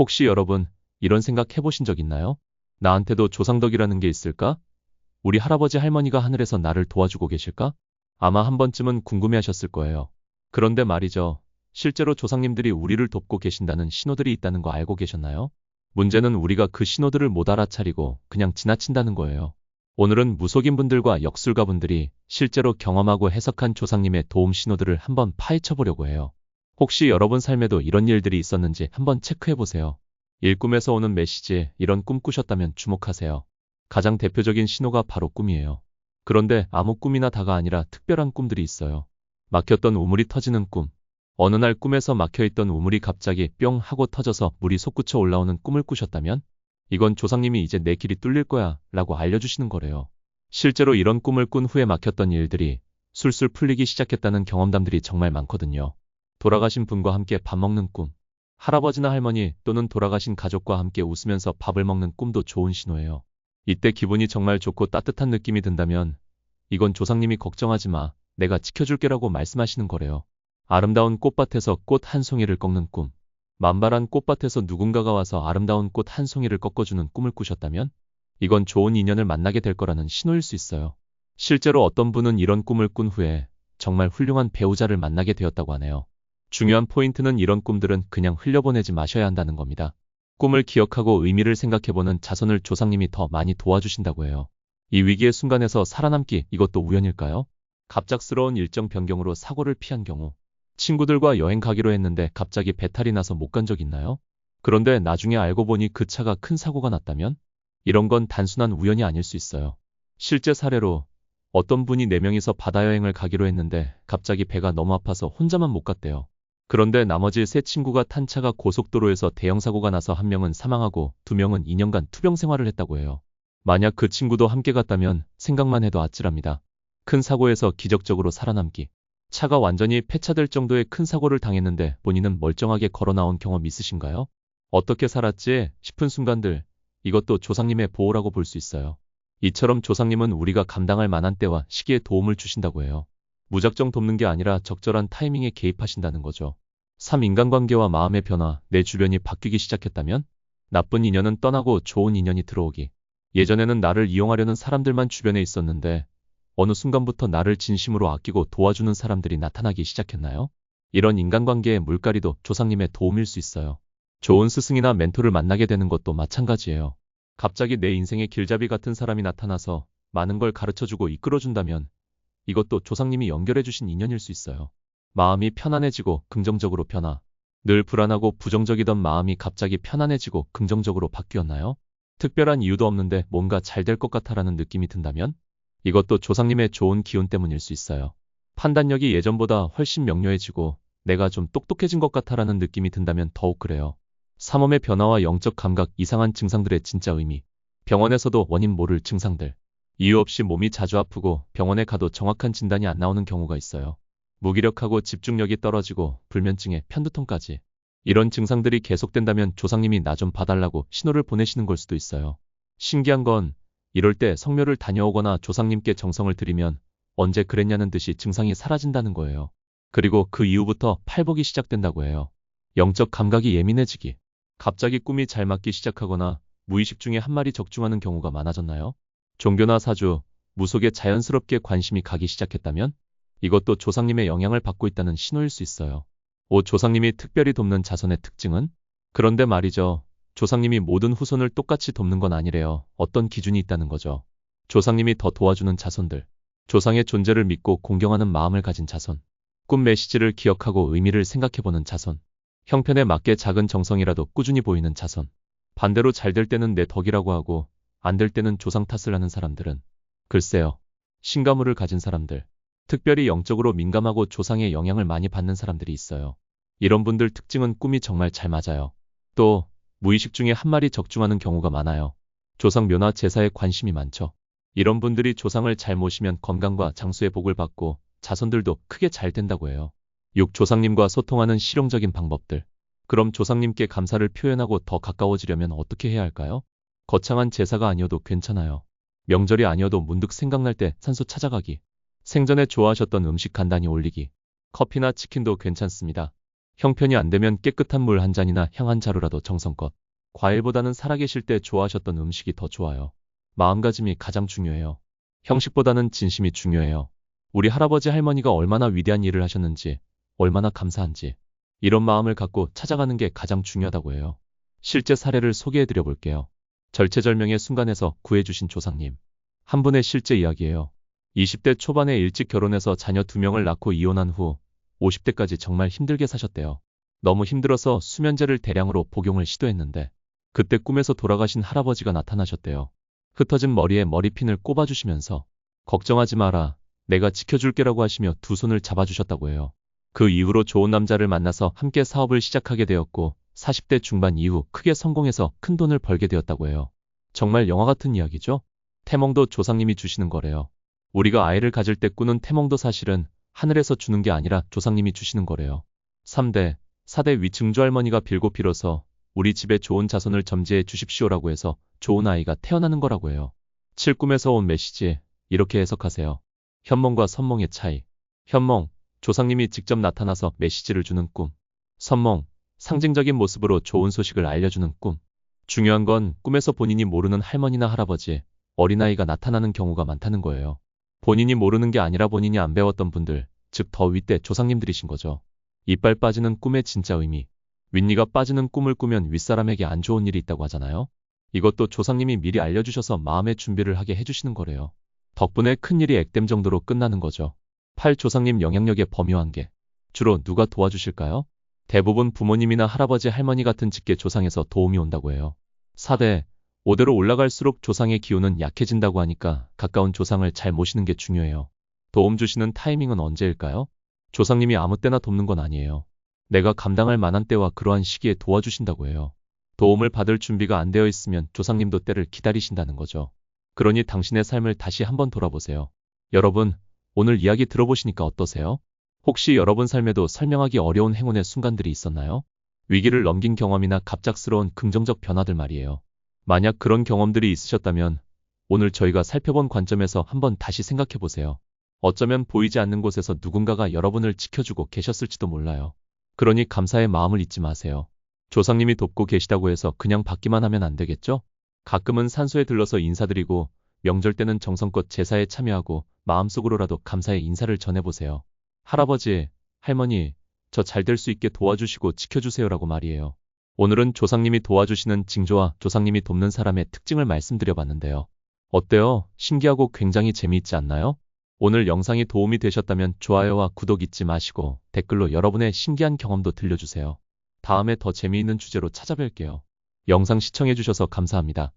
혹시 여러분 이런 생각 해보신 적 있나요? 나한테도 조상덕이라는 게 있을까? 우리 할아버지 할머니가 하늘에서 나를 도와주고 계실까? 아마 한 번쯤은 궁금해하셨을 거예요. 그런데 말이죠. 실제로 조상님들이 우리를 돕고 계신다는 신호들이 있다는 거 알고 계셨나요? 문제는 우리가 그 신호들을 못 알아차리고 그냥 지나친다는 거예요. 오늘은 무속인 분들과 역술가 분들이 실제로 경험하고 해석한 조상님의 도움 신호들을 한번 파헤쳐 보려고 해요. 혹시 여러분 삶에도 이런 일들이 있었는지 한번 체크해 보세요. 일꿈에서 오는 메시지, 이런 꿈 꾸셨다면 주목하세요. 가장 대표적인 신호가 바로 꿈이에요. 그런데 아무 꿈이나 다가 아니라 특별한 꿈들이 있어요. 막혔던 우물이 터지는 꿈. 어느 날 꿈에서 막혀있던 우물이 갑자기 뿅 하고 터져서 물이 솟구쳐 올라오는 꿈을 꾸셨다면 이건 조상님이 이제 내 길이 뚫릴 거야 라고 알려주시는 거래요. 실제로 이런 꿈을 꾼 후에 막혔던 일들이 술술 풀리기 시작했다는 경험담들이 정말 많거든요. 돌아가신 분과 함께 밥 먹는 꿈. 할아버지나 할머니 또는 돌아가신 가족과 함께 웃으면서 밥을 먹는 꿈도 좋은 신호예요. 이때 기분이 정말 좋고 따뜻한 느낌이 든다면 이건 조상님이 걱정하지 마, 내가 지켜줄게라고 말씀하시는 거래요. 아름다운 꽃밭에서 꽃 한 송이를 꺾는 꿈. 만발한 꽃밭에서 누군가가 와서 아름다운 꽃 한 송이를 꺾어주는 꿈을 꾸셨다면 이건 좋은 인연을 만나게 될 거라는 신호일 수 있어요. 실제로 어떤 분은 이런 꿈을 꾼 후에 정말 훌륭한 배우자를 만나게 되었다고 하네요. 중요한 포인트는 이런 꿈들은 그냥 흘려보내지 마셔야 한다는 겁니다. 꿈을 기억하고 의미를 생각해보는 자손을 조상님이 더 많이 도와주신다고 해요. 이 위기의 순간에서 살아남기, 이것도 우연일까요? 갑작스러운 일정 변경으로 사고를 피한 경우. 친구들과 여행 가기로 했는데 갑자기 배탈이 나서 못 간 적 있나요? 그런데 나중에 알고 보니 그 차가 큰 사고가 났다면? 이런 건 단순한 우연이 아닐 수 있어요. 실제 사례로 어떤 분이 4명이서 바다 여행을 가기로 했는데 갑자기 배가 너무 아파서 혼자만 못 갔대요. 그런데 나머지 3친구가 탄 차가 고속도로에서 대형 사고가 나서 1명은 사망하고 2명은 2년간 투병 생활을 했다고 해요. 만약 그 친구도 함께 갔다면 생각만 해도 아찔합니다. 큰 사고에서 기적적으로 살아남기. 차가 완전히 폐차될 정도의 큰 사고를 당했는데 본인은 멀쩡하게 걸어 나온 경험 있으신가요? 어떻게 살았지 싶은 순간들, 이것도 조상님의 보호라고 볼 수 있어요. 이처럼 조상님은 우리가 감당할 만한 때와 시기에 도움을 주신다고 해요. 무작정 돕는 게 아니라 적절한 타이밍에 개입하신다는 거죠. 3. 인간관계와 마음의 변화, 내 주변이 바뀌기 시작했다면? 나쁜 인연은 떠나고 좋은 인연이 들어오기. 예전에는 나를 이용하려는 사람들만 주변에 있었는데 어느 순간부터 나를 진심으로 아끼고 도와주는 사람들이 나타나기 시작했나요? 이런 인간관계의 물갈이도 조상님의 도움일 수 있어요. 좋은 스승이나 멘토를 만나게 되는 것도 마찬가지예요. 갑자기 내 인생의 길잡이 같은 사람이 나타나서 많은 걸 가르쳐주고 이끌어준다면 이것도 조상님이 연결해주신 인연일 수 있어요. 마음이 편안해지고 긍정적으로 변화. 늘 불안하고 부정적이던 마음이 갑자기 편안해지고 긍정적으로 바뀌었나요? 특별한 이유도 없는데 뭔가 잘 될 것 같아라는 느낌이 든다면 이것도 조상님의 좋은 기운 때문일 수 있어요. 판단력이 예전보다 훨씬 명료해지고 내가 좀 똑똑해진 것 같아라는 느낌이 든다면 더욱 그래요. 삼엄의 변화와 영적 감각, 이상한 증상들의 진짜 의미. 병원에서도 원인 모를 증상들. 이유 없이 몸이 자주 아프고 병원에 가도 정확한 진단이 안 나오는 경우가 있어요. 무기력하고 집중력이 떨어지고 불면증에 편두통까지. 이런 증상들이 계속된다면 조상님이 나 좀 봐달라고 신호를 보내시는 걸 수도 있어요. 신기한 건 이럴 때 성묘를 다녀오거나 조상님께 정성을 들이면 언제 그랬냐는 듯이 증상이 사라진다는 거예요. 그리고 그 이후부터 팔복이 시작된다고 해요. 영적 감각이 예민해지기. 갑자기 꿈이 잘 맞기 시작하거나 무의식 중에 한 말이 적중하는 경우가 많아졌나요? 종교나 사주, 무속에 자연스럽게 관심이 가기 시작했다면 이것도 조상님의 영향을 받고 있다는 신호일 수 있어요. 조상님이 특별히 돕는 자손의 특징은? 그런데 말이죠. 조상님이 모든 후손을 똑같이 돕는 건 아니래요. 어떤 기준이 있다는 거죠. 조상님이 더 도와주는 자손들. 조상의 존재를 믿고 공경하는 마음을 가진 자손. 꿈 메시지를 기억하고 의미를 생각해보는 자손. 형편에 맞게 작은 정성이라도 꾸준히 보이는 자손. 반대로 잘 될 때는 내 덕이라고 하고 안 될 때는 조상 탓을 하는 사람들은 글쎄요. 신가물을 가진 사람들. 특별히 영적으로 민감하고 조상의 영향을 많이 받는 사람들이 있어요. 이런 분들 특징은 꿈이 정말 잘 맞아요. 또 무의식 중에 한 말이 적중하는 경우가 많아요. 조상 묘나 제사에 관심이 많죠. 이런 분들이 조상을 잘 모시면 건강과 장수의 복을 받고 자손들도 크게 잘 된다고 해요. 6. 조상님과 소통하는 실용적인 방법들. 그럼 조상님께 감사를 표현하고 더 가까워지려면 어떻게 해야 할까요? 거창한 제사가 아니어도 괜찮아요. 명절이 아니어도 문득 생각날 때 산소 찾아가기. 생전에 좋아하셨던 음식 간단히 올리기. 커피나 치킨도 괜찮습니다. 형편이 안 되면 깨끗한 물 한 잔이나 향 한 자루라도 정성껏. 과일보다는 살아계실 때 좋아하셨던 음식이 더 좋아요. 마음가짐이 가장 중요해요. 형식보다는 진심이 중요해요. 우리 할아버지 할머니가 얼마나 위대한 일을 하셨는지, 얼마나 감사한지, 이런 마음을 갖고 찾아가는 게 가장 중요하다고 해요. 실제 사례를 소개해드려 볼게요. 절체절명의 순간에서 구해주신 조상님. 한 분의 실제 이야기예요. 20대 초반에 일찍 결혼해서 자녀 2명을 낳고 이혼한 후 50대까지 정말 힘들게 사셨대요. 너무 힘들어서 수면제를 대량으로 복용을 시도했는데 그때 꿈에서 돌아가신 할아버지가 나타나셨대요. 흩어진 머리에 머리핀을 꼽아주시면서 걱정하지 마라, 내가 지켜줄게라고 하시며 두 손을 잡아주셨다고 해요. 그 이후로 좋은 남자를 만나서 함께 사업을 시작하게 되었고 40대 중반 이후 크게 성공해서 큰 돈을 벌게 되었다고 해요. 정말 영화 같은 이야기죠? 태몽도 조상님이 주시는 거래요. 우리가 아이를 가질 때 꾸는 태몽도 사실은 하늘에서 주는 게 아니라 조상님이 주시는 거래요. 3대, 4대 위증조할머니가 빌고 빌어서 우리 집에 좋은 자손을 점지해 주십시오라고 해서 좋은 아이가 태어나는 거라고 해요. 7 꿈에서 온 메시지, 이렇게 해석하세요. 현몽과 선몽의 차이. 현몽, 조상님이 직접 나타나서 메시지를 주는 꿈. 선몽, 상징적인 모습으로 좋은 소식을 알려주는 꿈. 중요한 건 꿈에서 본인이 모르는 할머니나 할아버지, 어린아이가 나타나는 경우가 많다는 거예요. 본인이 모르는 게 아니라 본인이 안 배웠던 분들, 즉 더 윗대 조상님들이신 거죠. 이빨 빠지는 꿈의 진짜 의미. 윗니가 빠지는 꿈을 꾸면 윗사람에게 안 좋은 일이 있다고 하잖아요. 이것도 조상님이 미리 알려주셔서 마음의 준비를 하게 해주시는 거래요. 덕분에 큰일이 액땜 정도로 끝나는 거죠. 8. 조상님 영향력의 범위 한계. 주로 누가 도와주실까요? 대부분 부모님이나 할아버지 할머니 같은 직계 조상에서 도움이 온다고 해요. 4대, 5대로 올라갈수록 조상의 기운은 약해진다고 하니까 가까운 조상을 잘 모시는 게 중요해요. 도움 주시는 타이밍은 언제일까요? 조상님이 아무 때나 돕는 건 아니에요. 내가 감당할 만한 때와 그러한 시기에 도와주신다고 해요. 도움을 받을 준비가 안 되어 있으면 조상님도 때를 기다리신다는 거죠. 그러니 당신의 삶을 다시 한번 돌아보세요. 여러분, 오늘 이야기 들어보시니까 어떠세요? 혹시 여러분 삶에도 설명하기 어려운 행운의 순간들이 있었나요? 위기를 넘긴 경험이나 갑작스러운 긍정적 변화들 말이에요. 만약 그런 경험들이 있으셨다면 오늘 저희가 살펴본 관점에서 한번 다시 생각해 보세요. 어쩌면 보이지 않는 곳에서 누군가가 여러분을 지켜주고 계셨을지도 몰라요. 그러니 감사의 마음을 잊지 마세요. 조상님이 돕고 계시다고 해서 그냥 받기만 하면 안 되겠죠? 가끔은 산소에 들러서 인사드리고 명절 때는 정성껏 제사에 참여하고 마음속으로라도 감사의 인사를 전해보세요. 할아버지, 할머니, 저 잘 될 수 있게 도와주시고 지켜주세요라고 말이에요. 오늘은 조상님이 도와주시는 징조와 조상님이 돕는 사람의 특징을 말씀드려봤는데요. 어때요? 신기하고 굉장히 재미있지 않나요? 오늘 영상이 도움이 되셨다면 좋아요와 구독 잊지 마시고 댓글로 여러분의 신기한 경험도 들려주세요. 다음에 더 재미있는 주제로 찾아뵐게요. 영상 시청해주셔서 감사합니다.